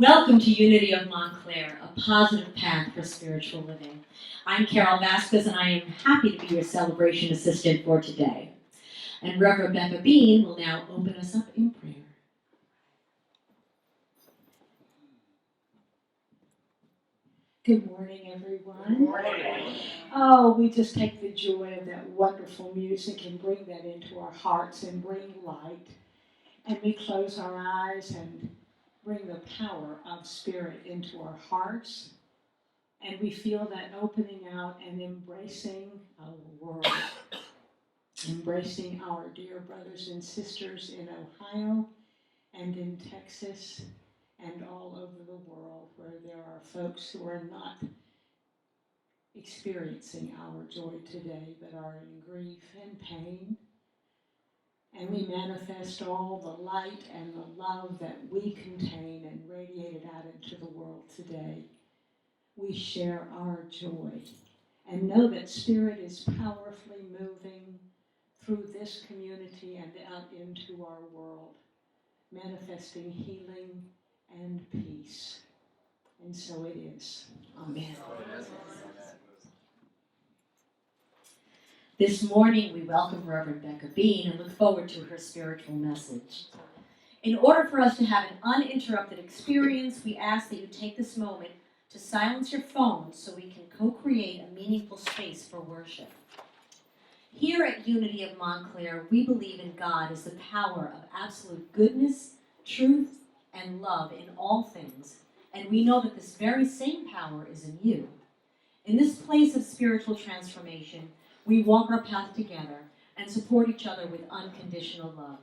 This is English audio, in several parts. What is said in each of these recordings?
Welcome to Unity of Montclair, a positive path for spiritual living. I'm Carol Vasquez, and I am happy to be your celebration assistant for today. And Reverend Becca Bean will now open us up in prayer. Good morning, everyone. Good morning. Oh, we just take the joy of that wonderful music and bring that into our hearts and bring light. And we close our eyes and bring the power of Spirit into our hearts. And we feel that opening out and embracing our world. Embracing our dear brothers and sisters in Ohio and in Texas and all over the world where there are folks who are not experiencing our joy today, but are in grief and pain. And we manifest all the light and the love that we contain and radiate it out into the world today. We share our joy and know that Spirit is powerfully moving through this community and out into our world, manifesting healing and peace. And so it is. Amen. This morning, we welcome Reverend Becca Bean and look forward to her spiritual message. In order for us to have an uninterrupted experience, we ask that you take this moment to silence your phones so we can co-create a meaningful space for worship. Here at Unity of Montclair, we believe in God as the power of absolute goodness, truth, and love in all things, and we know that this very same power is in you. In this place of spiritual transformation, we walk our path together and support each other with unconditional love.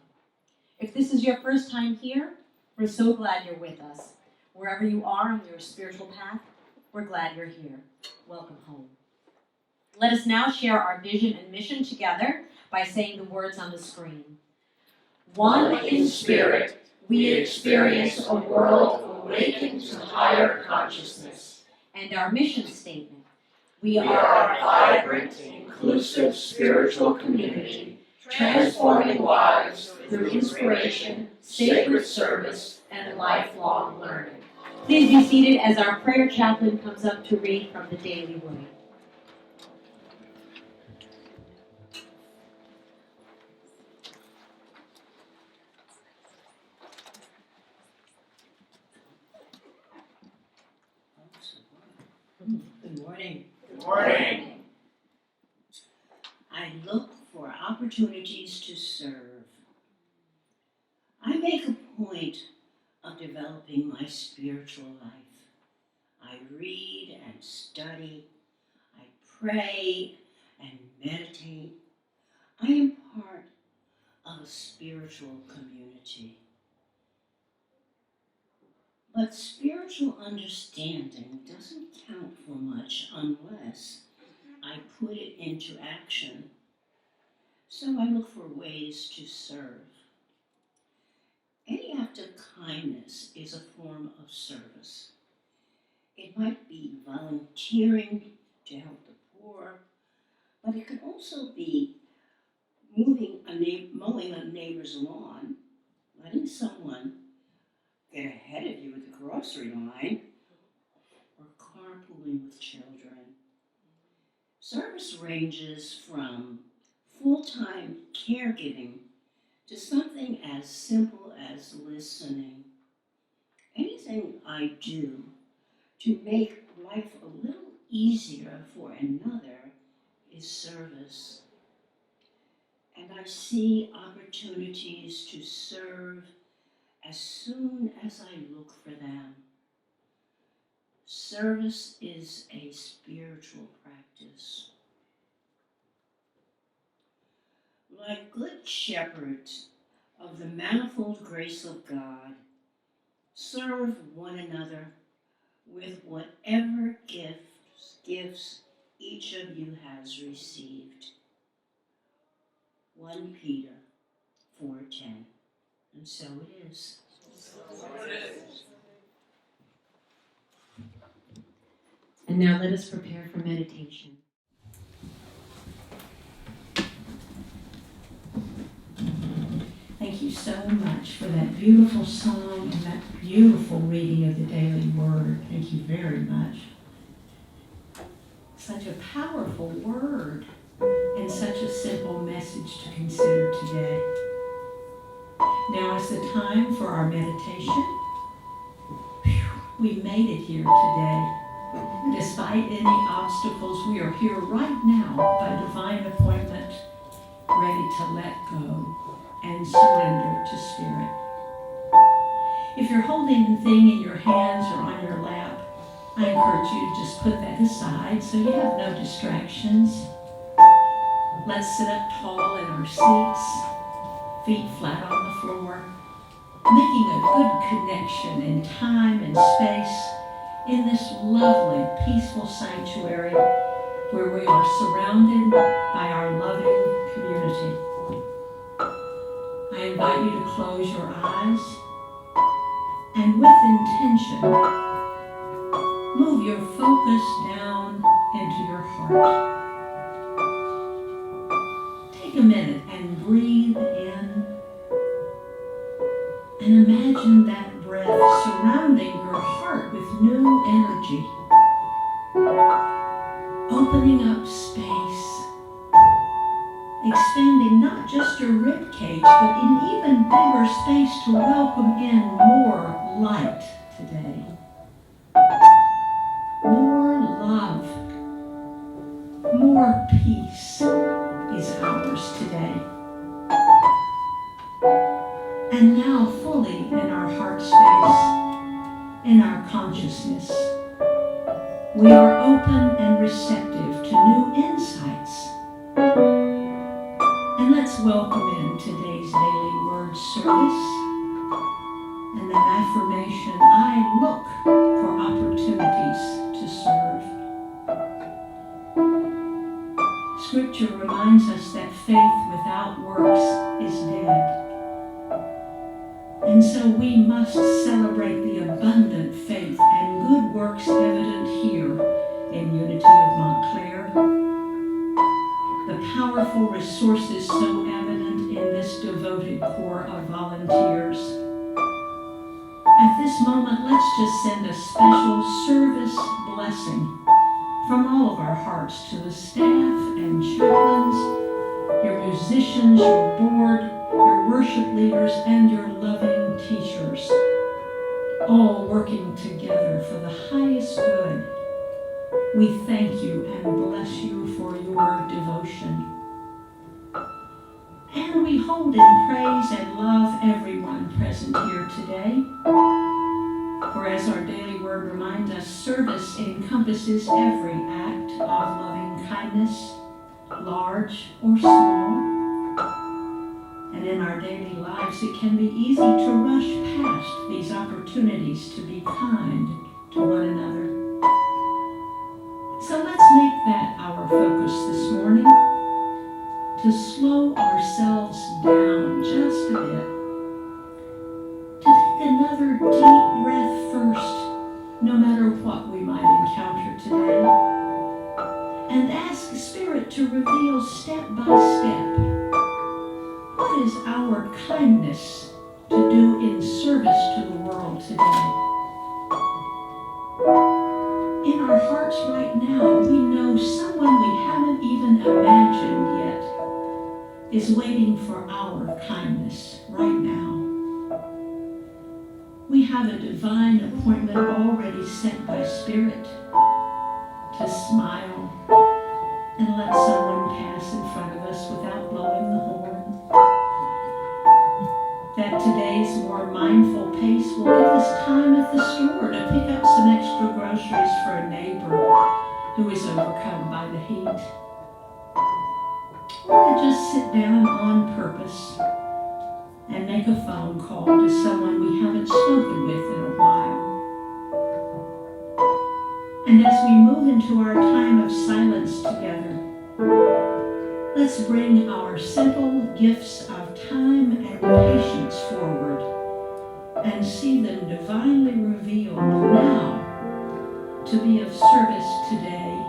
If this is your first time here, we're so glad you're with us. Wherever you are on your spiritual path, we're glad you're here. Welcome home. Let us now share our vision and mission together by saying the words on the screen. One in spirit, we experience a world awakened to higher consciousness. And our mission statement. We are a vibrant, inclusive spiritual community, transforming lives through inspiration, sacred service, and lifelong learning. Please be seated as our prayer chaplain comes up to read from the Daily Way. Good morning. Good morning. I look for opportunities to serve. I make a point of developing my spiritual life. I read and study. I pray and meditate. I am part of a spiritual community. But spiritual understanding doesn't count for much unless I put it into action. So I look for ways to serve. Any act of kindness is a form of service. It might be volunteering to help the poor, but it could also be mowing a neighbor's lawn, letting someone get ahead of you at the grocery line, or carpooling with children. Service ranges from full-time caregiving to something as simple as listening. Anything I do to make life a little easier for another is service. And I see opportunities to serve as soon as I look for them. Service is a spiritual practice. Like good shepherds of the manifold grace of God, serve one another with whatever gifts each of you has received. 1 Peter 4:10. And so it is. And now let us prepare for meditation. Thank you so much for that beautiful song and that beautiful reading of the daily word. Thank you very much. Such a powerful word and such a simple message to consider today. Now is the time for our meditation. We made it here today. Despite any obstacles, we are here right now by divine appointment, ready to let go and surrender to Spirit. If you're holding the thing in your hands or on your lap, I encourage you to just put that aside so you have no distractions. Let's sit up tall in our seats, feet flat on the floor, making a good connection in time and space in this lovely, peaceful sanctuary where we are surrounded by our loving community. I invite you to close your eyes and with intention, move your focus down into your heart. Take a minute and breathe in and imagine that breath surrounding your heart with new energy, opening up space, expanding not just your rib cage, but in even bigger space to welcome in more light today. More love, more peace is ours today. And now fully in our heart space, in our consciousness, we are open and receptive to new insights. And let's welcome in today's daily word service and that affirmation, I look for opportunities to serve. Scripture reminds us that faith without works is dead. And so we must celebrate the abundant faith and good works evident here in Unity of Montclair. The powerful resources so evident in this devoted corps of volunteers. At this moment, let's just send a special service blessing from all of our hearts to the staff and chaplains, your musicians, your board, your worship leaders, and your loving teachers, all working together for the highest good. We thank you and bless you for your devotion. And we hold in praise and love everyone present here today. For as our daily word reminds us, service encompasses every act of loving kindness, large or small. And in our daily lives, it can be easy to rush past these opportunities to be kind to one another. So let's make that our focus this morning, to slow ourselves down just a bit, to take another deep breath first, no matter what we might encounter today, and ask Spirit to reveal step by step what is our kindness to do in service to the world today. In our hearts right now, we know someone we haven't even imagined yet is waiting for our kindness right now. We have a divine appointment already set by Spirit to smile and let someone pass in front of us without blowing the horn. That today's more mindful pace will give us time at the store to pick up some extra groceries for a neighbor who is overcome by the heat. Or to just sit down on purpose and make a phone call to someone we haven't spoken with in a while. And as we move into our time of silence together, let's bring our simple gifts of time and patience forward and see them divinely revealed now to be of service today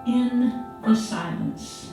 in the silence.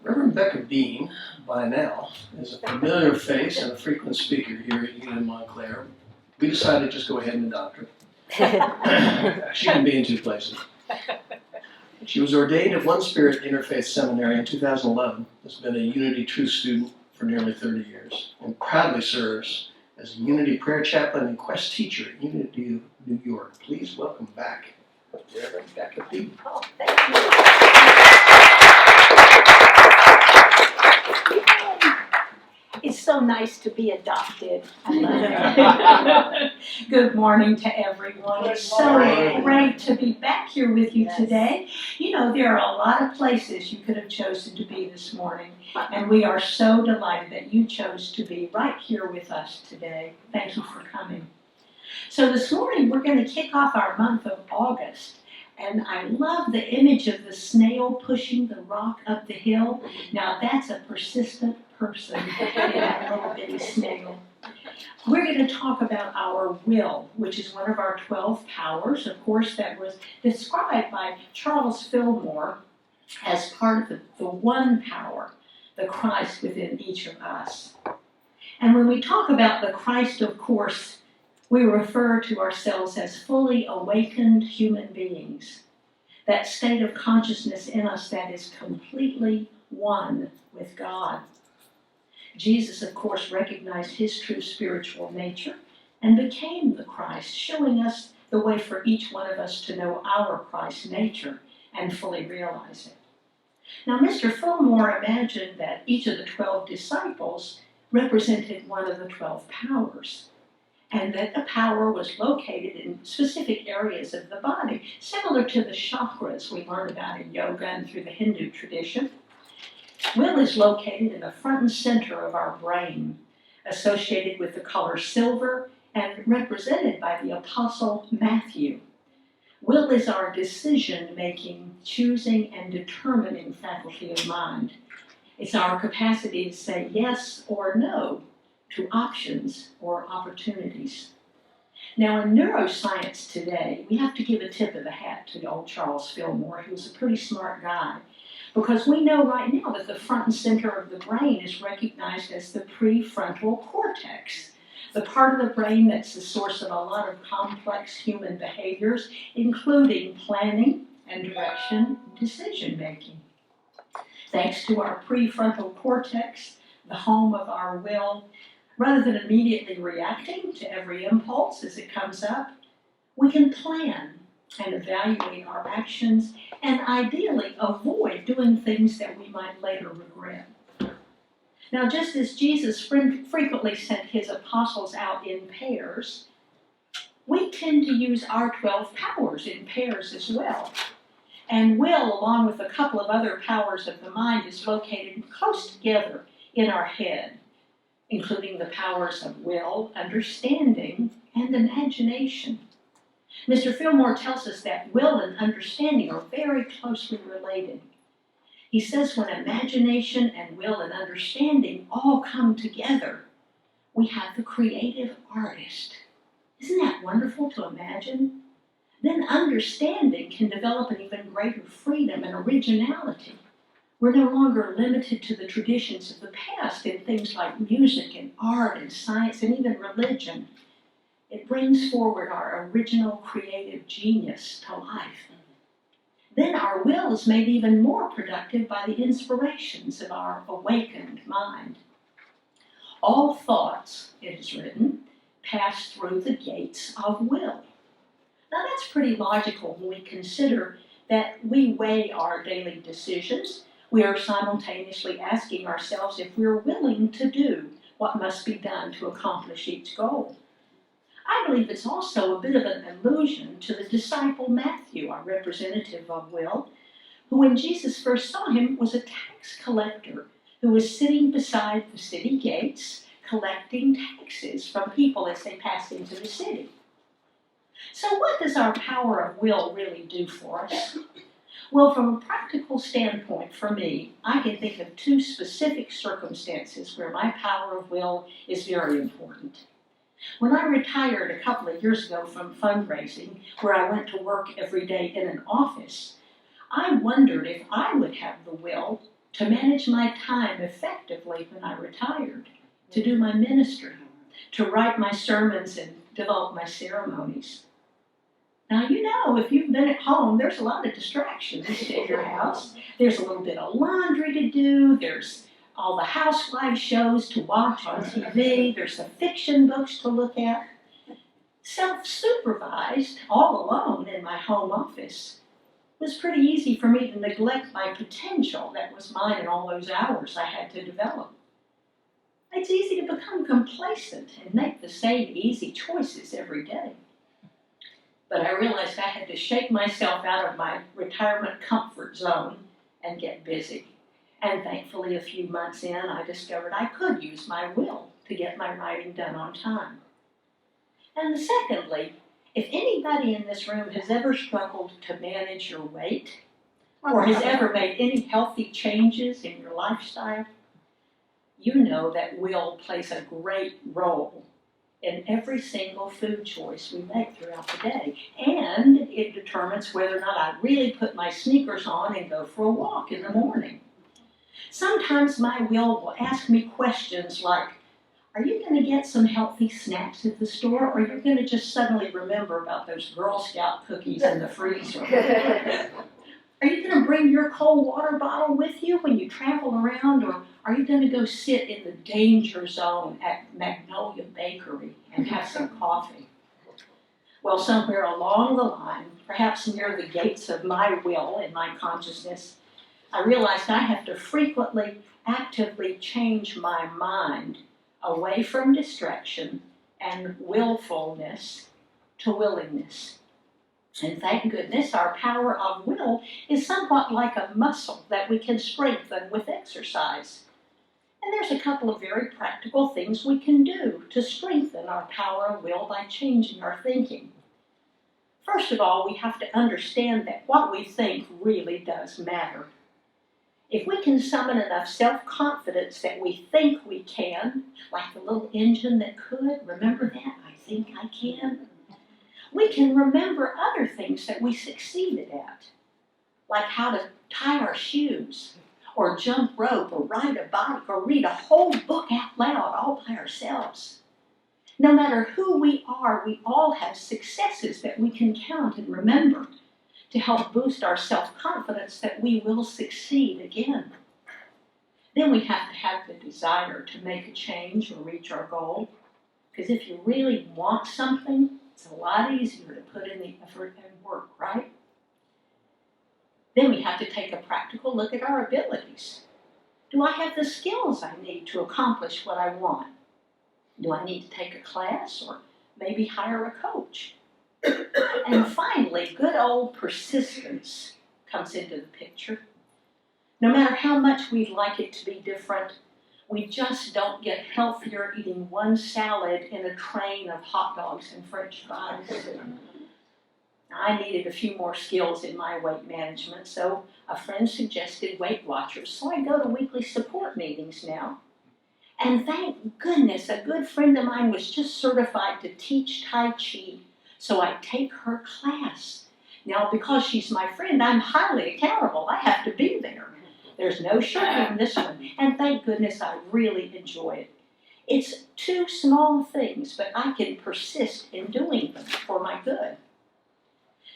Reverend Becca Bean, by now, is a familiar face and a frequent speaker here at UNM Montclair. We decided to just go ahead and adopt her. She can be in two places. She was ordained at One Spirit Interfaith Seminary in 2011, has been a Unity Truth student for nearly 30 years, and proudly serves as a Unity Prayer Chaplain and Quest Teacher at Unity of New York. Please welcome back Reverend Becca Bean. Oh, thank you. It's so nice to be adopted. I love it. Good morning to everyone. It's so great to be back here with you today. You know, there are a lot of places you could have chosen to be this morning, and we are so delighted that you chose to be right here with us today. Thank you for coming. So this morning we're going to kick off our month of August. And I love the image of the snail pushing the rock up the hill. Now that's a persistent person, that little bitty snail. We're going to talk about our will, which is one of our 12 powers. Of course, that was described by Charles Fillmore as part of the one power, the Christ within each of us. And when we talk about the Christ, of course, we refer to ourselves as fully awakened human beings. That state of consciousness in us that is completely one with God. Jesus, of course, recognized his true spiritual nature and became the Christ, showing us the way for each one of us to know our Christ nature and fully realize it. Now, Mr. Fillmore imagined that each of the 12 disciples represented one of the 12 powers, and that the power was located in specific areas of the body, similar to the chakras we learn about in yoga and through the Hindu tradition. Will is located in the front and center of our brain, associated with the color silver and represented by the Apostle Matthew. Will is our decision-making, choosing, and determining faculty of mind. It's our capacity to say yes or no to options or opportunities. Now, in neuroscience today, we have to give a tip of the hat to old Charles Fillmore, who was a pretty smart guy, because we know right now that the front and center of the brain is recognized as the prefrontal cortex, the part of the brain that's the source of a lot of complex human behaviors, including planning and direction, decision-making. Thanks to our prefrontal cortex, the home of our will, rather than immediately reacting to every impulse as it comes up, we can plan and evaluate our actions and ideally avoid doing things that we might later regret. Now, just as Jesus frequently sent his apostles out in pairs, we tend to use our 12 powers in pairs as well. And will, along with a couple of other powers of the mind, is located close together in our head, including the powers of will, understanding, and imagination. Mr. Fillmore tells us that will and understanding are very closely related. He says when imagination and will and understanding all come together, we have the creative artist. Isn't that wonderful to imagine? Then understanding can develop an even greater freedom and originality. We're no longer limited to the traditions of the past in things like music and art and science and even religion. It brings forward our original creative genius to life. then our will is made even more productive by the inspirations of our awakened mind. All thoughts, it is written, pass through the gates of will. Now that's pretty logical when we consider that we weigh our daily decisions. We are simultaneously asking ourselves if we're willing to do what must be done to accomplish each goal. I believe it's also a bit of an allusion to the disciple Matthew, our representative of will, who when Jesus first saw him was a tax collector who was sitting beside the city gates collecting taxes from people as they passed into the city. So what does our power of will really do for us? Well, from a practical standpoint for me, I can think of two specific circumstances where my power of will is very important. When I retired a couple of years ago from fundraising, where I went to work every day in an office, I wondered if I would have the will to manage my time effectively when I retired, to do my ministry, to write my sermons and develop my ceremonies. Now, you know, if you've been at home, there's a lot of distractions at your house. There's a little bit of laundry to do. There's all the housewife shows to watch on TV. There's the fiction books to look at. Self-supervised, all alone in my home office, was pretty easy for me to neglect my potential that was mine in all those hours I had to develop. It's easy to become complacent and make the same easy choices every day. But I realized I had to shake myself out of my retirement comfort zone and get busy. And thankfully, a few months in, I discovered I could use my will to get my writing done on time. And secondly, if anybody in this room has ever struggled to manage your weight, or has ever made any healthy changes in your lifestyle, you know that will plays a great role in every single food choice we make throughout the day. And it determines whether or not I really put my sneakers on and go for a walk in the morning. Sometimes my will ask me questions like, are you going to get some healthy snacks at the store, or are you going to just suddenly remember about those Girl Scout cookies in the freezer? Are you going to bring your cold water bottle with you when you travel around, or are you going to go sit in the danger zone at Magnolia Bakery and have some coffee? Well, somewhere along the line, perhaps near the gates of my will and my consciousness, I realized I have to frequently, actively change my mind away from distraction and willfulness to willingness. And thank goodness our power of will is somewhat like a muscle that we can strengthen with exercise. And there's a couple of very practical things we can do to strengthen our power of will by changing our thinking. First of all, we have to understand that what we think really does matter. If we can summon enough self-confidence that we think we can, like the little engine that could, remember that? I think I can. We can remember other things that we succeeded at, like how to tie our shoes, or jump rope, or ride a bike, or read a whole book out loud all by ourselves. No matter who we are, we all have successes that we can count and remember to help boost our self-confidence that we will succeed again. Then we have to have the desire to make a change or reach our goal, because if you really want something, it's a lot easier to put in the effort and work, right? Then we have to take a practical look at our abilities. Do I have the skills I need to accomplish what I want? Do I need to take a class or maybe hire a coach? And finally, good old persistence comes into the picture. No matter how much we'd like it to be different, we just don't get healthier eating one salad in a train of hot dogs and French fries. I needed a few more skills in my weight management, so a friend suggested Weight Watchers, so I go to weekly support meetings now. And thank goodness, a good friend of mine was just certified to teach Tai Chi, so I take her class. Now, because she's my friend, I'm highly accountable. I have to be there. There's no shirking this one. And thank goodness I really enjoy it. It's two small things, but I can persist in doing them for my good.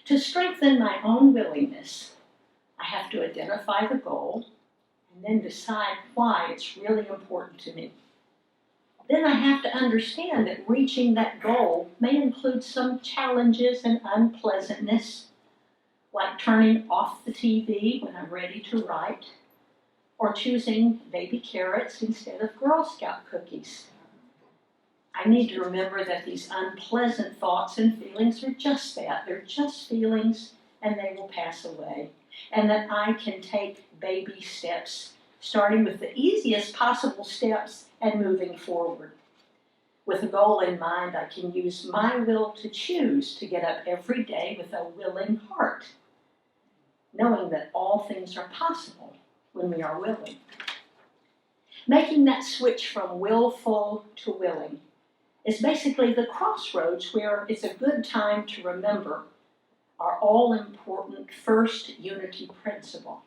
To strengthen my own willingness, have to identify the goal and then decide why it's really important to me. Then I have to understand that reaching that goal may include some challenges and unpleasantness, like turning off the TV when I'm ready to write, or choosing baby carrots instead of Girl Scout cookies. I need to remember that these unpleasant thoughts and feelings are just that. They're just feelings, and they will pass away. And that I can take baby steps, starting with the easiest possible steps and moving forward. With a goal in mind, I can use my will to choose to get up every day with a willing heart, knowing that all things are possible when we are willing. Making that switch from willful to willing is basically the crossroads where it's a good time to remember our all-important first unity principle,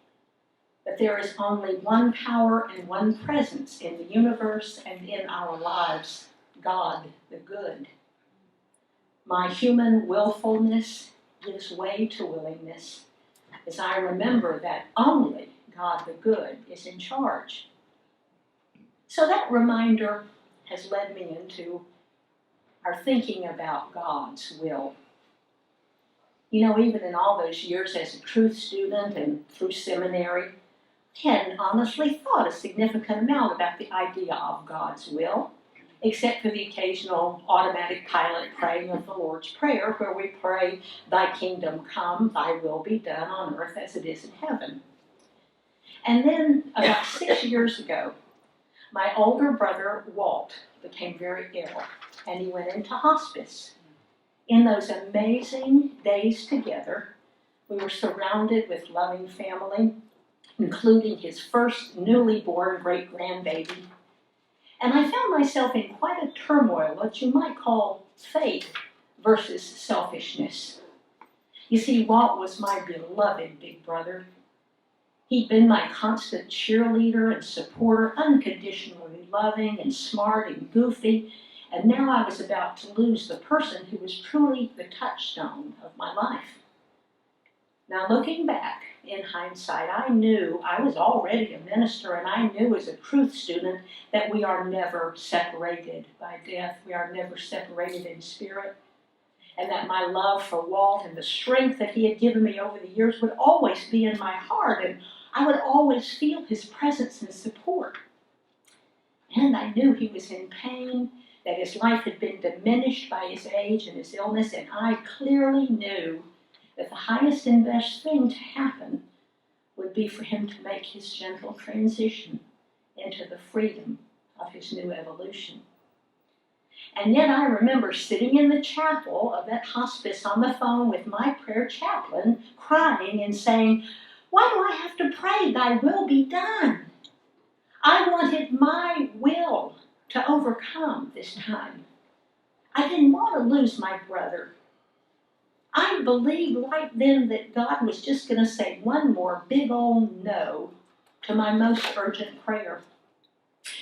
that there is only one power and one presence in the universe and in our lives, God the good. My human willfulness gives way to willingness as I remember that only God the good is in charge. So that reminder has led me into our thinking about God's will. You know, even in all those years as a truth student and through seminary, I hadn't honestly thought a significant amount about the idea of God's will, except for the occasional automatic pilot praying of the Lord's Prayer, where we pray, "Thy kingdom come, thy will be done on earth as it is in heaven." And then, about 6 years ago, my older brother, Walt, became very ill, and he went into hospice. In those amazing days together, we were surrounded with loving family, including his first newly born great-grandbaby. And I found myself in quite a turmoil, what you might call faith versus selfishness. You see, Walt was my beloved big brother. He'd been my constant cheerleader and supporter, unconditionally loving and smart and goofy, and now I was about to lose the person who was truly the touchstone of my life. Now, looking back, in hindsight, I knew I was already a minister, and I knew as a truth student that we are never separated by death. We are never separated in spirit. And that my love for Walt and the strength that he had given me over the years would always be in my heart, and I would always feel his presence and support. And I knew he was in pain, that his life had been diminished by his age and his illness, and I clearly knew that the highest and best thing to happen would be for him to make his gentle transition into the freedom of his new evolution. And yet I remember sitting in the chapel of that hospice on the phone with my prayer chaplain, crying and saying, "Why do I have to pray, thy will be done?" I wanted my will to overcome this time. I didn't want to lose my brother. I believed right then that God was just going to say one more big old no to my most urgent prayer.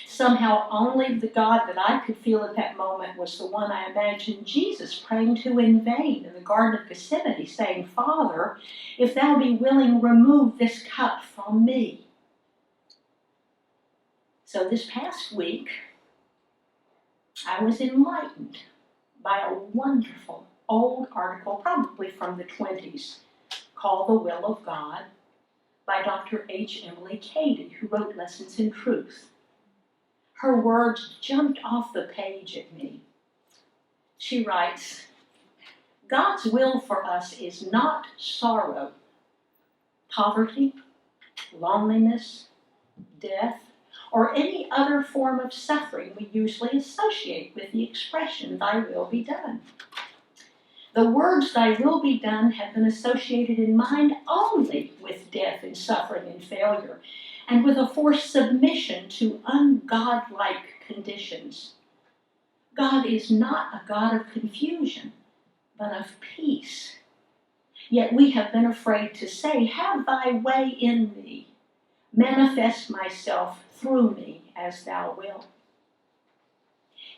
Somehow only the God that I could feel at that moment was the one I imagined Jesus praying to in vain in the Garden of Gethsemane, saying, "Father, if thou be willing, remove this cup from me." So this past week, I was enlightened by a wonderful old article, probably from the 20s, called The Will of God by Dr. H. Emily Cady, who wrote Lessons in Truth. Her words jumped off the page at me. She writes, "God's will for us is not sorrow, poverty, loneliness, death, or any other form of suffering we usually associate with the expression, 'Thy will be done.' The words 'Thy will be done' have been associated in mind only with death and suffering and failure, and with a forced submission to ungodlike conditions. God is not a God of confusion, but of peace. Yet we have been afraid to say, 'Have thy way in me, manifest myself through me as thou wilt.'"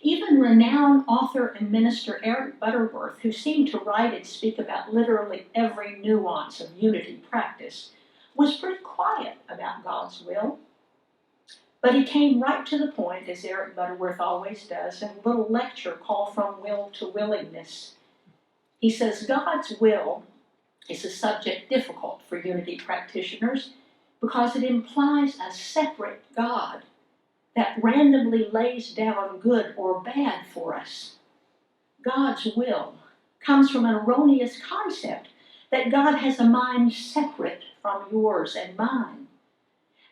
Even renowned author and minister Eric Butterworth, who seemed to write and speak about literally every nuance of unity practice, was pretty quiet about God's will. But he came right to the point, as Eric Butterworth always does, in a little lecture called From Will to Willingness. He says, God's will is a subject difficult for unity practitioners because it implies a separate God that randomly lays down good or bad for us. God's will comes from an erroneous concept that God has a mind separate from yours and mine,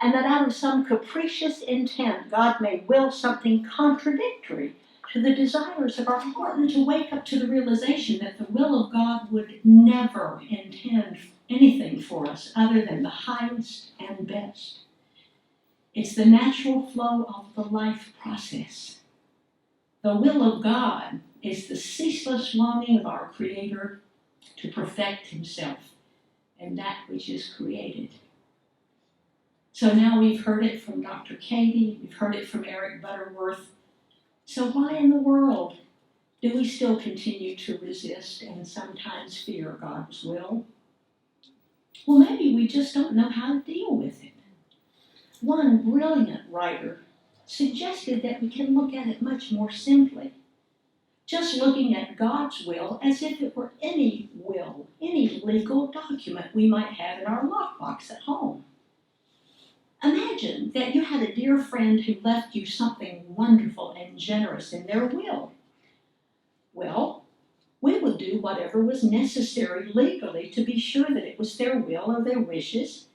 and that out of some capricious intent, God may will something contradictory to the desires of our heart. And to wake up to the realization that the will of God would never intend anything for us other than the highest and best. It's the natural flow of the life process. The will of God is the ceaseless longing of our Creator to perfect Himself and that which is created. So now we've heard it from Dr. Katie, we've heard it from Eric Butterworth. So why in the world do we still continue to resist and sometimes fear God's will? Well, maybe we just don't know how to deal with it. One brilliant writer suggested that we can look at it much more simply, just looking at God's will as if it were any will, any legal document we might have in our lockbox at home. Imagine that you had a dear friend who left you something wonderful and generous in their will. Well, we would do whatever was necessary legally to be sure that it was their will or their wishes,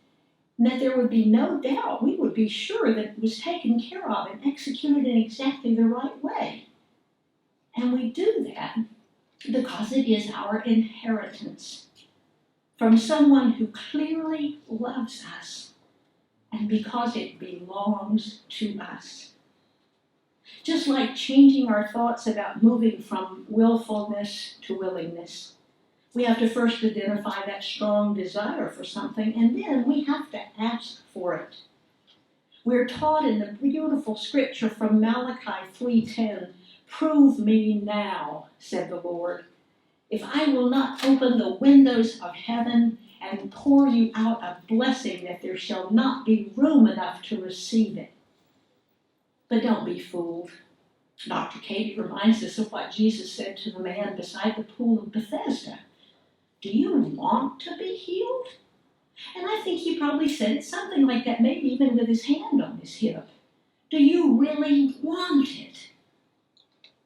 and that there would be no doubt. We would be sure that it was taken care of and executed in exactly the right way. And we do that because it is our inheritance from someone who clearly loves us, and because it belongs to us. Just like changing our thoughts about moving from willfulness to willingness, we have to first identify that strong desire for something, and then we have to ask for it. We're taught in the beautiful scripture from Malachi 3:10, "Prove me now, said the Lord, if I will not open the windows of heaven and pour you out a blessing that there shall not be room enough to receive it." But don't be fooled. Dr. Katie reminds us of what Jesus said to the man beside the pool of Bethesda. Do you want to be healed? And I think he probably said something like that, maybe even with his hand on his hip. Do you really want it?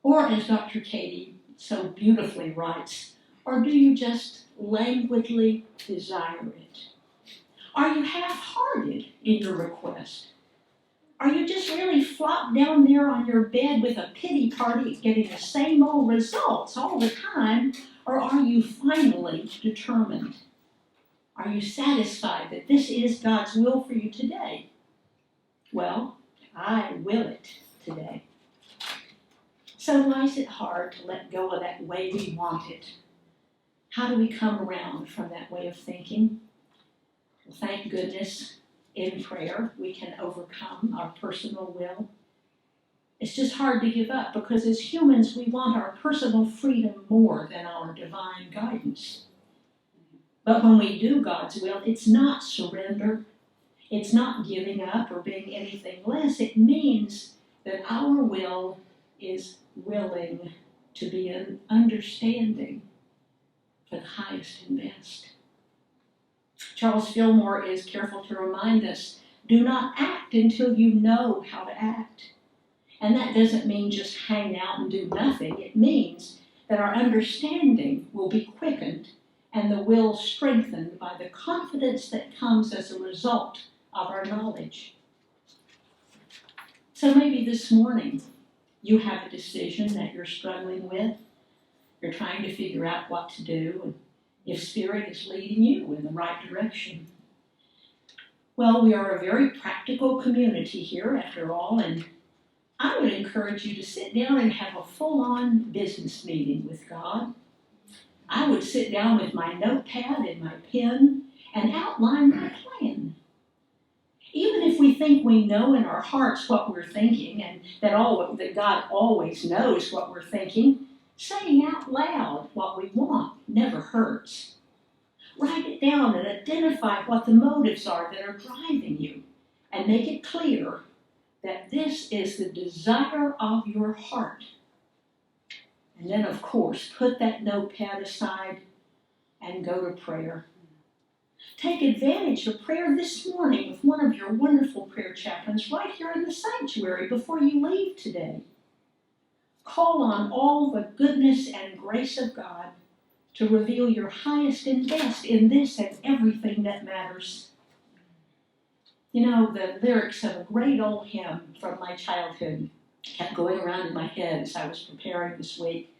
Or as Dr. Katie so beautifully writes, or do you just languidly desire it? Are you half-hearted in your request? Are you just really flopped down there on your bed with a pity party getting the same old results all the time? Or are you finally determined? Are you satisfied that this is God's will for you today? Well, I will it today. So why is it hard to let go of that way we want it? How do we come around from that way of thinking? Well, thank goodness, in prayer, we can overcome our personal will. It's just hard to give up because as humans, we want our personal freedom more than our divine guidance. But when we do God's will, it's not surrender. It's not giving up or being anything less. It means that our will is willing to be an understanding for the highest and best. Charles Fillmore is careful to remind us, do not act until you know how to act. And that doesn't mean just hang out and do nothing. It means that our understanding will be quickened and the will strengthened by the confidence that comes as a result of our knowledge. So maybe this morning you have a decision that you're struggling with. You're trying to figure out what to do and if Spirit is leading you in the right direction. Well, we are a very practical community here after all, and I would encourage you to sit down and have a full-on business meeting with God. I would sit down with my notepad and my pen and outline my plan. Even if we think we know in our hearts what we're thinking and that God always knows what we're thinking, saying out loud what we want never hurts. Write it it down and identify what the motives are that are driving you, and make it clear that this is the desire of your heart. And then, of course, put that notepad aside and go to prayer. Take advantage of prayer this morning with one of your wonderful prayer chaplains right here in the sanctuary before you leave today. Call on all the goodness and grace of God to reveal your highest and best in this and everything that matters. You know, the lyrics of a great old hymn from my childhood kept going around in my head as I was preparing this week.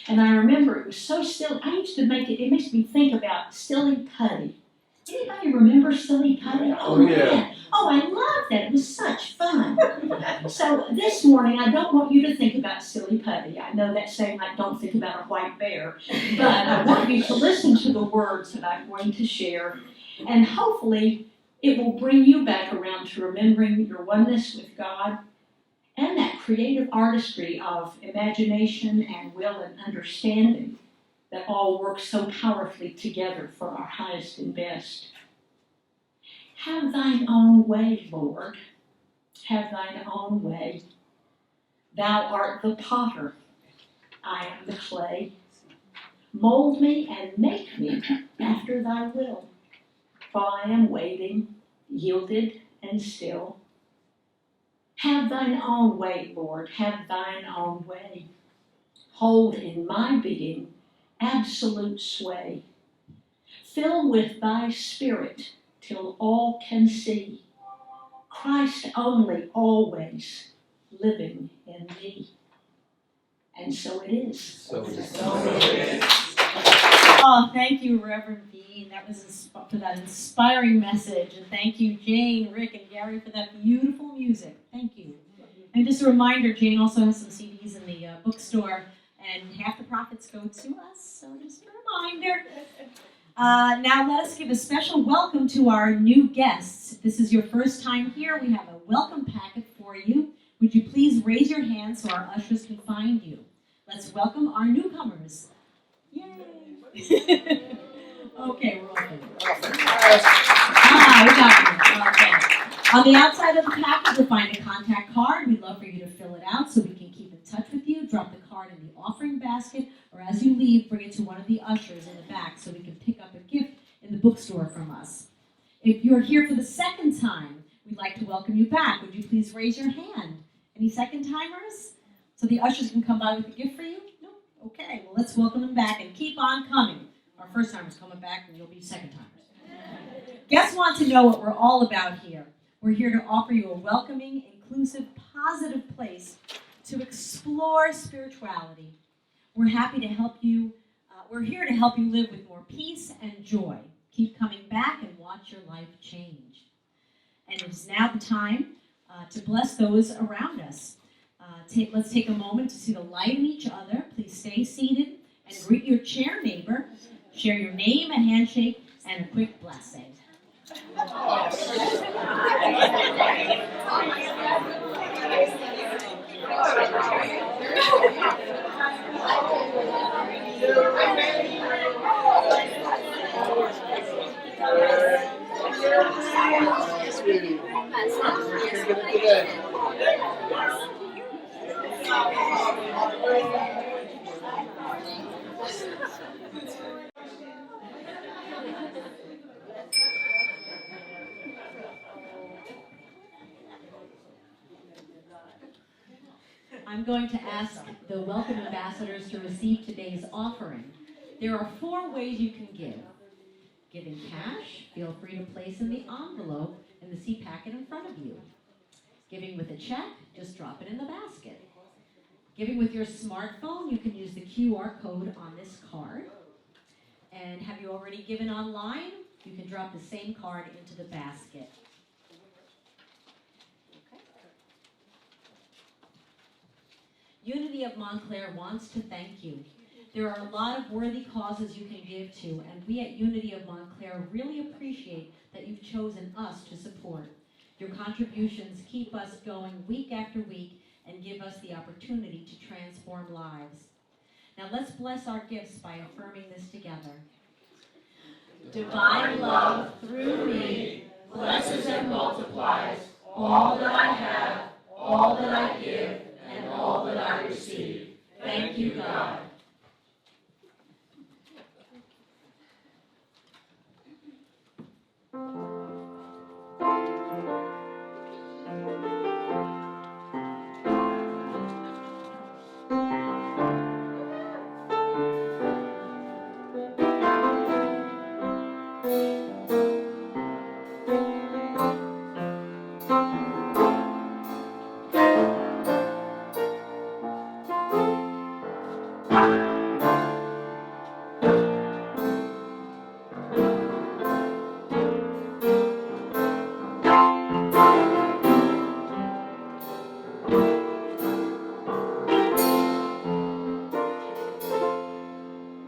And I remember it was so silly. It makes me think about Silly Putty. Anybody remember Silly Putty? Oh, yeah. Man. Oh, I loved that. It was such fun. So this morning, I don't want you to think about Silly Putty. I know that's saying like don't think about a white bear. But I want you to listen to the words that I'm going to share. And hopefully, it will bring you back around to remembering your oneness with God and that creative artistry of imagination and will and understanding that all work so powerfully together for our highest and best. Have thine own way, Lord. Have thine own way. Thou art the potter. I am the clay. Mold me and make me after thy will, while I am waiting, yielded and still. Have thine own way, Lord. Have thine own way. Hold in my being absolute sway. Fill with thy spirit till all can see Christ only always living in me. And so it is. So it is. Oh, thank you, Reverend Bean. That was for that inspiring message. And thank you, Jane, Rick, and Gary for that beautiful music. Thank you. And just a reminder, Jane also has some CDs in the bookstore, and half the profits go to us. So just a reminder. Now let us give a special welcome to our new guests. If this is your first time here, we have a welcome packet for you. Would you please raise your hand so our ushers can find you? Let's welcome our newcomers. Yay! Okay, we're all good. We got it. Okay. On the outside of the packet, you'll find a contact card. We'd love for you to fill it out so we can keep in touch with you. Drop the card in the offering basket, or as you leave, bring it to one of the ushers in the back so we can pick up a gift in the bookstore from us. If you're here for the second time, we'd like to welcome you back. Would you please raise your hand? Any second timers? So the ushers can come by with a gift for you? No? Okay, well let's welcome them back and keep on coming. Our first timers coming back and you'll be second timers. Guests want to know what we're all about here. We're here to offer you a welcoming, inclusive, positive place to explore spirituality. We're happy to help you. We're here to help you live with more peace and joy. Keep coming back and watch your life change. And it is now the time to bless those around us. Let's take a moment to see the light in each other. Please stay seated and greet your chair neighbor. Share your name, a handshake, and a quick blessing. Sweetie, you're good today. I'm going to ask the welcome ambassadors to receive today's offering. There are 4 ways you can give. Giving cash, feel free to place in the envelope in the seat packet in front of you. Giving with a check, just drop it in the basket. Giving with your smartphone, you can use the QR code on this card. And have you already given online? You can drop the same card into the basket. Okay. Unity of Montclair wants to thank you. There are a lot of worthy causes you can give to, and we at Unity of Montclair really appreciate that you've chosen us to support. Your contributions keep us going week after week and give us the opportunity to transform lives. Now let's bless our gifts by affirming this together. Divine love through me blesses and multiplies all that I have, all that I give, and all that I receive. Thank you, God.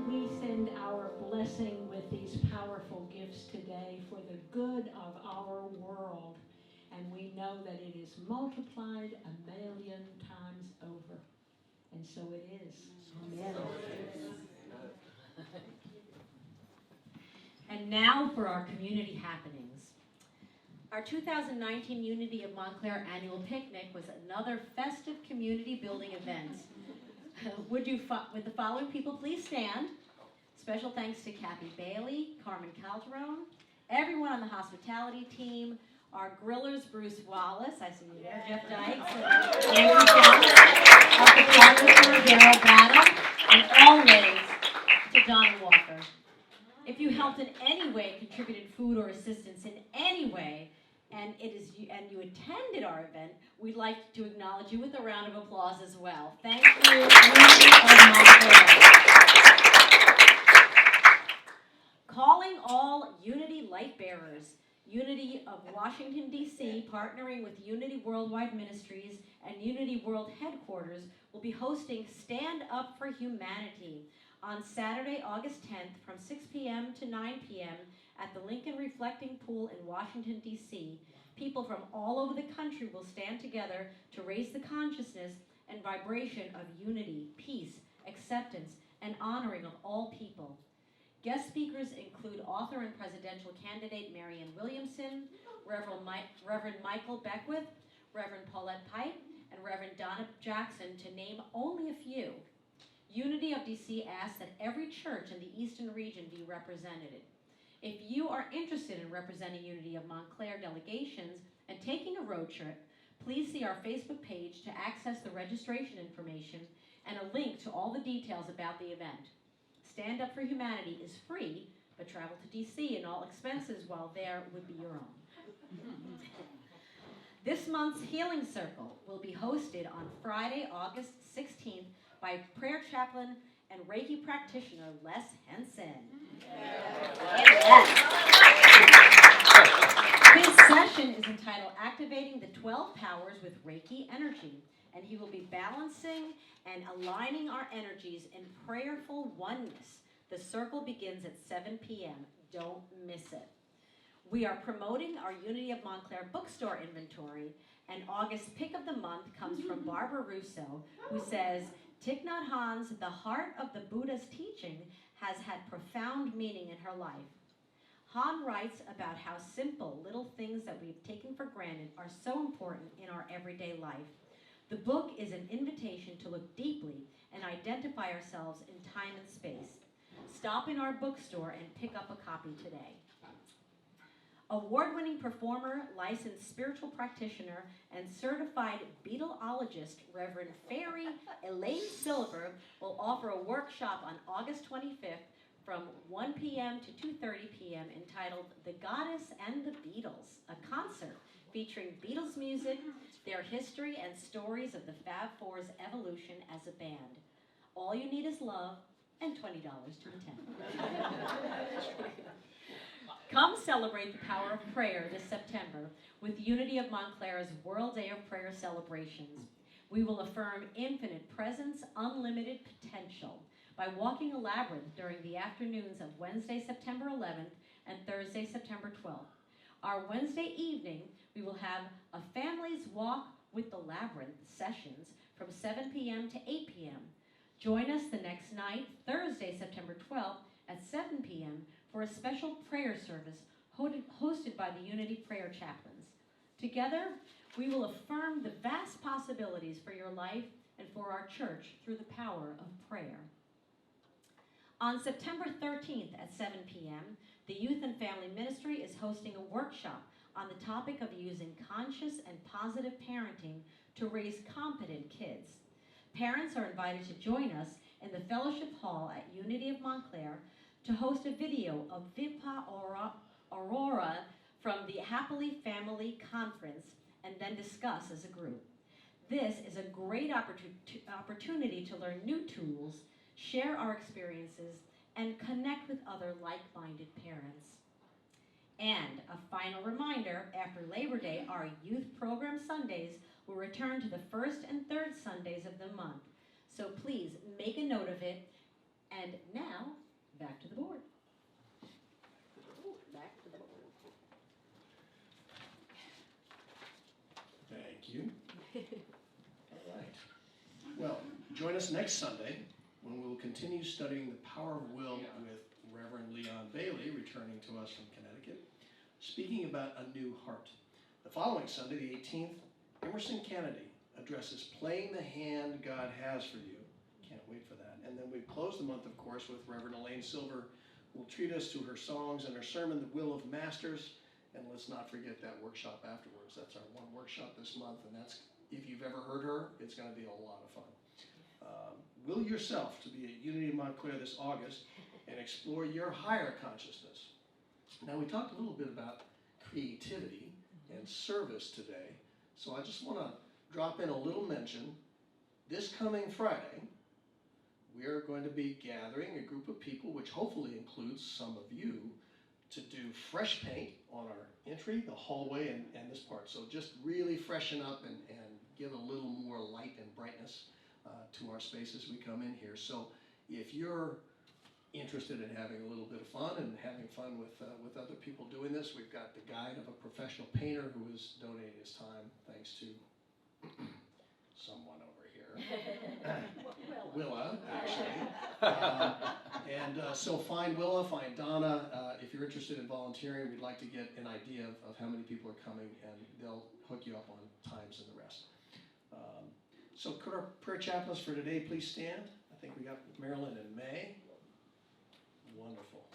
We send our blessing with these powerful gifts today for the good of our world. And we know that it is multiplied 1,000,000 times over. And so it is. Amen. And now for our community happenings. Our 2019 Unity of Montclair annual picnic was another festive community building event. Would the following people please stand? Special thanks to Kathy Bailey, Carmen Calderon, everyone on the hospitality team, our grillers, Bruce Wallace, I see you there, Jeff Dykes, Andrew Jones, our photographer, Daryl Battle, and always to Donna Walker. If you helped in any way, contributed food or assistance in any way, and you attended our event, we'd like to acknowledge you with a round of applause as well. Thank you, Unity of Montclair. Calling all Unity light bearers. Unity of Washington, D.C., partnering with Unity Worldwide Ministries and Unity World Headquarters, will be hosting Stand Up for Humanity on Saturday, August 10th from 6 p.m. to 9 p.m. at the Lincoln Reflecting Pool in Washington, D.C. People from all over the country will stand together to raise the consciousness and vibration of unity, peace, acceptance, and honoring of all people. Guest speakers include author and presidential candidate Marianne Williamson, Reverend Michael Beckwith, Reverend Paulette Pipe, and Reverend Donna Jackson, to name only a few. Unity of DC asks that every church in the Eastern region be represented. If you are interested in representing Unity of Montclair delegations and taking a road trip, please see our Facebook page to access the registration information and a link to all the details about the event. Stand Up for Humanity is free, but travel to DC and all expenses while there would be your own. This month's Healing Circle will be hosted on Friday, August 16th by prayer chaplain and Reiki practitioner Les Henson. His session is entitled Activating the 12 Powers with Reiki Energy, and he will be balancing and aligning our energies in prayerful oneness. The circle begins at 7 p.m. Don't miss it. We are promoting our Unity of Montclair bookstore inventory, and August pick of the month comes from Barbara Russo, who says, Thich Nhat Hanh's The Heart of the Buddha's Teaching has had profound meaning in her life. Han writes about how simple little things that we've taken for granted are so important in our everyday life. The book is an invitation to look deeply and identify ourselves in time and space. Stop in our bookstore and pick up a copy today. Award-winning performer, licensed spiritual practitioner, and certified beetleologist Reverend Fairy Elaine Silver will offer a workshop on August 25th from 1 p.m. to 2:30 p.m. entitled The Goddess and the Beatles, a concert featuring Beatles music, their history, and stories of the Fab Four's evolution as a band. All you need is love and $20 to attend. Come celebrate the power of prayer this September with Unity of Montclair's World Day of Prayer celebrations. We will affirm infinite presence, unlimited potential by walking a labyrinth during the afternoons of Wednesday, September 11th and Thursday, September 12th. Our Wednesday evening, we will have a Families Walk with the Labyrinth sessions from 7 p.m. to 8 p.m. Join us the next night, Thursday, September 12th at 7 p.m. for a special prayer service hosted by the Unity Prayer Chaplains. Together, we will affirm the vast possibilities for your life and for our church through the power of prayer. On September 13th at 7 p.m., the Youth and Family Ministry is hosting a workshop on the topic of using conscious and positive parenting to raise competent kids. Parents are invited to join us in the Fellowship Hall at Unity of Montclair to host a video of Vipa Aurora from the Happily Family Conference and then discuss as a group. This is a great opportunity to learn new tools, share our experiences, and connect with other like-minded parents. And a final reminder, after Labor Day, our youth program Sundays will return to the first and third Sundays of the month. So please make a note of it. And now, back to the board. Back to the board. Thank you. All right. Well, join us next Sunday when we will continue studying the power of will with Reverend Leon Bailey, returning to us from Connecticut, speaking about a new heart. The following Sunday, the 18th, Emerson Kennedy addresses Playing the Hand God Has for You. Can't wait for that. And then we close the month, of course, with Reverend Elaine Silver, who will treat us to her songs and her sermon, The Will of Masters. And let's not forget that workshop afterwards. That's our one workshop this month, and that's, if you've ever heard her, it's going to be a lot of fun. Will yourself to be at Unity Montclair this August and explore your higher consciousness. Now, we talked a little bit about creativity and service today, so I just want to drop in a little mention. This coming Friday, we are going to be gathering a group of people, which hopefully includes some of you, to do fresh paint on our entry, the hallway, and this part. So just really freshen up and give a little more light and brightness to our space as we come in here. So if you're interested in having a little bit of fun and having fun with other people doing this, we've got the guide of a professional painter who is donating his time, thanks to someone over here. Willa, actually. So find Willa, find Donna. If you're interested in volunteering, we'd like to get an idea of how many people are coming, and they'll hook you up on times and the rest. So could our prayer chaplains for today please stand? I think we got Marilyn and May. Wonderful.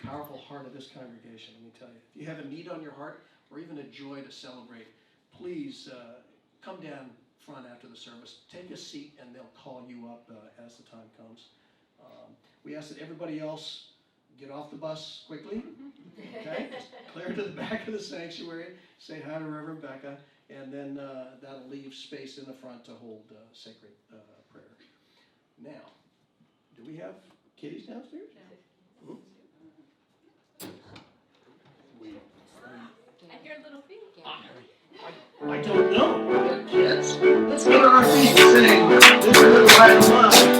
Powerful heart of this congregation, let me tell you. If you have a need on your heart or even a joy to celebrate, please come down front after the service. Take a seat and they'll call you up as the time comes. We ask that everybody else get off the bus quickly. Okay? Just clear to the back of the sanctuary. Say hi to Reverend Becca. And then that'll leave space in the front to hold sacred prayer. Now, do we have kitties downstairs? No. And your little feet. I don't know. Kids, let's get on our feet and sing. This is Little Light of Love.